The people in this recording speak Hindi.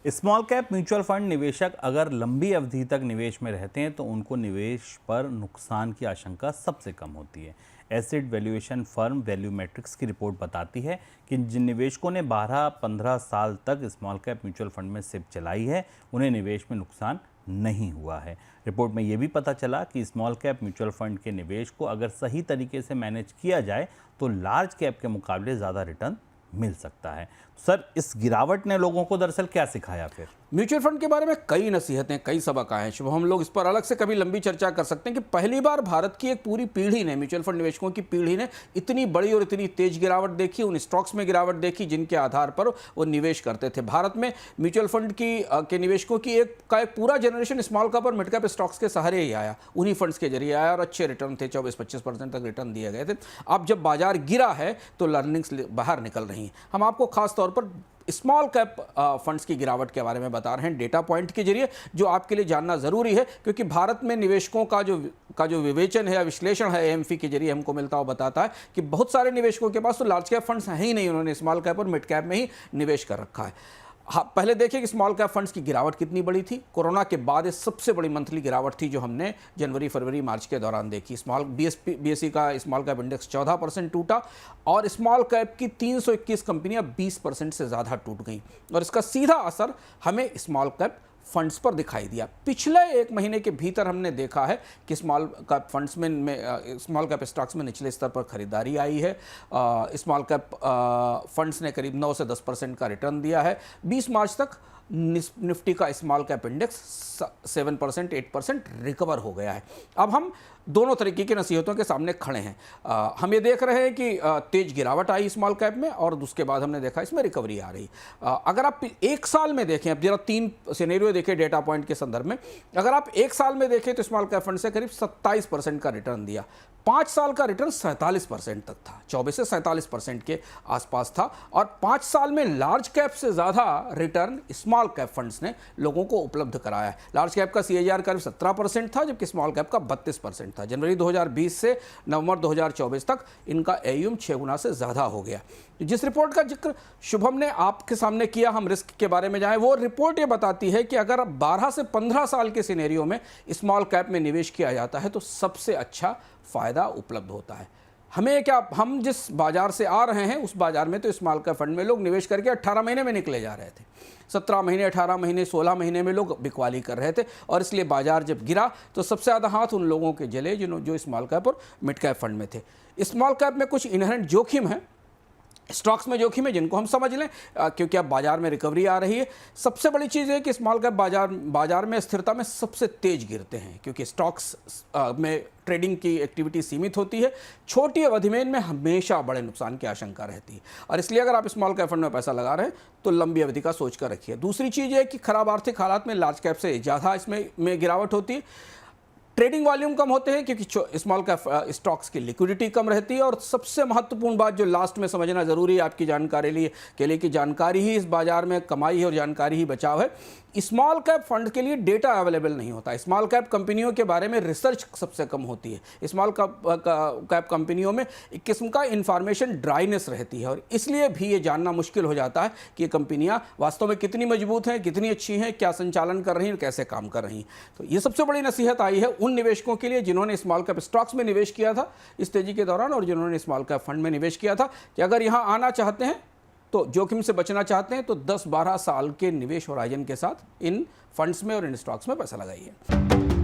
स्मॉल कैप म्यूचुअल फंड निवेशक अगर लंबी अवधि तक निवेश में रहते हैं तो उनको निवेश पर नुकसान की आशंका सबसे कम होती है। Asset valuation firm value matrix की रिपोर्ट बताती है कि जिन निवेशकों ने 12-15 साल तक स्मॉल कैप म्यूचुअल फंड में सिप चलाई है उन्हें निवेश में नुकसान नहीं हुआ है। रिपोर्ट में ये भी पता चला कि स्मॉल कैप म्यूचुअल फंड के निवेश को अगर सही तरीके से मैनेज किया जाए तो लार्ज कैप के मुकाबले ज़्यादा रिटर्न मिल सकता है। सर, इस गिरावट ने लोगों को दरअसल क्या सिखाया? फिर म्यूचुअल फंड के बारे में कई नसीहतें, कई सबक आए हैं। शुभ, हम लोग इस पर अलग से कभी लंबी चर्चा कर सकते हैं कि पहली बार भारत की एक पूरी पीढ़ी ने, म्यूचुअल फंड निवेशकों की पीढ़ी ने इतनी बड़ी और इतनी तेज गिरावट देखी, उन स्टॉक्स में गिरावट देखी जिनके आधार पर वो निवेश करते थे। भारत में म्यूचुअल फंड के निवेशकों की एक पूरा जनरेशन स्मॉल कैप और मिड कैप स्टॉक्स के सहारे ही आया, उन्हीं फंड्स के जरिए आया और अच्छे रिटर्न थे, 24-25% तक रिटर्न दिए गए थे। अब जब बाजार गिरा है तो लर्निंग्स बाहर निकल रही हैं। हम आपको खास तौर पर स्मॉल कैप फंड्स की गिरावट के बारे में बता रहे हैं डेटा पॉइंट के जरिए, जो आपके लिए जानना ज़रूरी है, क्योंकि भारत में निवेशकों का जो विवेचन है या विश्लेषण है एएमफी के जरिए हमको मिलता हुआ बताता है कि बहुत सारे निवेशकों के पास तो लार्ज कैप फंड्स हैं ही नहीं, उन्होंने स्मॉल कैप और मिड कैप में ही निवेश कर रखा है। हाँ, पहले देखिए कि स्मॉल कैप फंड्स की गिरावट कितनी बड़ी थी। कोरोना के बाद ये सबसे बड़ी मंथली गिरावट थी जो हमने जनवरी, फरवरी, मार्च के दौरान देखी। बीएसई का स्मॉल कैप इंडेक्स 14% टूटा और स्मॉल कैप की 321 कंपनियां 20% से ज़्यादा टूट गई और इसका सीधा असर हमें स्मॉल कैप फंड्स पर दिखाई दिया। पिछले एक महीने के भीतर हमने देखा है कि स्मॉल कैप फंड्स में स्मॉल कैप स्टॉक्स में निचले स्तर पर खरीदारी आई है। स्मॉल कैप फंड्स ने करीब 9 से 10% का रिटर्न दिया है। 20 मार्च तक निफ्टी का स्मॉल कैप इंडेक्स 7%, 8% रिकवर हो गया है। अब हम दोनों तरीके की नसीहतों के सामने खड़े हैं। हम ये देख रहे हैं कि तेज गिरावट आई स्मॉल कैप में और उसके बाद हमने देखा इसमें रिकवरी आ रही। अगर आप एक साल में देखें, अब जरा 3 सिनेरियो देखें डेटा पॉइंट के संदर्भ में, अगर आप एक साल में देखें तो स्मॉल कैप फंड से करीब 27% का रिटर्न दिया। 5 साल का रिटर्न 47% तक था, 24 से 47% के आसपास था और 5 साल में लार्ज कैप से ज़्यादा रिटर्न स्मॉल कैप फंड्स ने लोगों को उपलब्ध कराया है। लार्ज कैप का CAGR करीब 17% था जबकि स्मॉल कैप का 32% था। जनवरी 2020 से नवंबर 2024 तक इनका AUM 6 गुना से ज़्यादा हो गया। जिस रिपोर्ट का जिक्र शुभम ने आपके सामने किया, हम रिस्क के बारे में जाएं, वो रिपोर्ट ये बताती है कि अगर 12 से 15 साल के सिनेरियो में स्मॉल कैप में निवेश किया जाता है तो सबसे अच्छा फ़ायदा उपलब्ध होता है। हमें क्या, हम जिस बाजार से आ रहे हैं उस बाजार में तो स्मॉल कैप फंड में लोग निवेश करके 18 महीने में निकले जा रहे थे। 17 महीने, 18 महीने, 16 महीने में लोग बिकवाली कर रहे थे और इसलिए बाजार जब गिरा तो सबसे ज़्यादा हाथ उन लोगों के जले जो स्मॉल कैप और मिड कैप फंड में थे। स्मॉल कैप में कुछ इनहेरेंट जोखिम है, स्टॉक्स में जोखिम है जिनको हम समझ लें, क्योंकि अब बाजार में रिकवरी आ रही है। सबसे बड़ी चीज़ है कि स्मॉल कैप बाजार में स्थिरता में सबसे तेज गिरते हैं क्योंकि स्टॉक्स में ट्रेडिंग की एक्टिविटी सीमित होती है। छोटी अवधि में इनमें हमेशा बड़े नुकसान की आशंका रहती है और इसलिए अगर आप स्मॉल कैप फंड में पैसा लगा रहे हैं तो लंबी अवधि का सोच कर रखिए। दूसरी चीज़ है कि खराब आर्थिक हालात में लार्ज कैप से ज़्यादा इसमें गिरावट होती है। ट्रेडिंग वॉल्यूम कम होते हैं क्योंकि स्मॉल कैप स्टॉक्स की लिक्विडिटी कम रहती है और सबसे महत्वपूर्ण बात जो लास्ट में समझना ज़रूरी है आपकी जानकारी के लिए कि जानकारी ही इस बाजार में कमाई है और जानकारी ही बचाव है। स्मॉल कैप फंड के लिए डेटा अवेलेबल नहीं होता। स्मॉल कैप कंपनियों के बारे में रिसर्च सबसे कम होती है। स्मॉल कैप कंपनियों में एक किस्म का इंफॉर्मेशन ड्राइनेस रहती है और इसलिए भी ये जानना मुश्किल हो जाता है कि ये कंपनियां वास्तव में कितनी मजबूत हैं, कितनी अच्छी हैं, क्या संचालन कर रही हैं, कैसे काम कर रही हैं। तो ये सबसे बड़ी नसीहत आई है उन निवेशकों के लिए जिन्होंने स्मॉल कैप स्टॉक्स में निवेश किया था इस तेजी के दौरान और जिन्होंने स्मॉल कैप फंड में निवेश किया था कि अगर यहाँ आना चाहते हैं तो जोखिम से बचना चाहते हैं तो 10-12 साल के निवेश होराइजन के साथ इन फंड्स में और इन स्टॉक्स में पैसा लगाइए।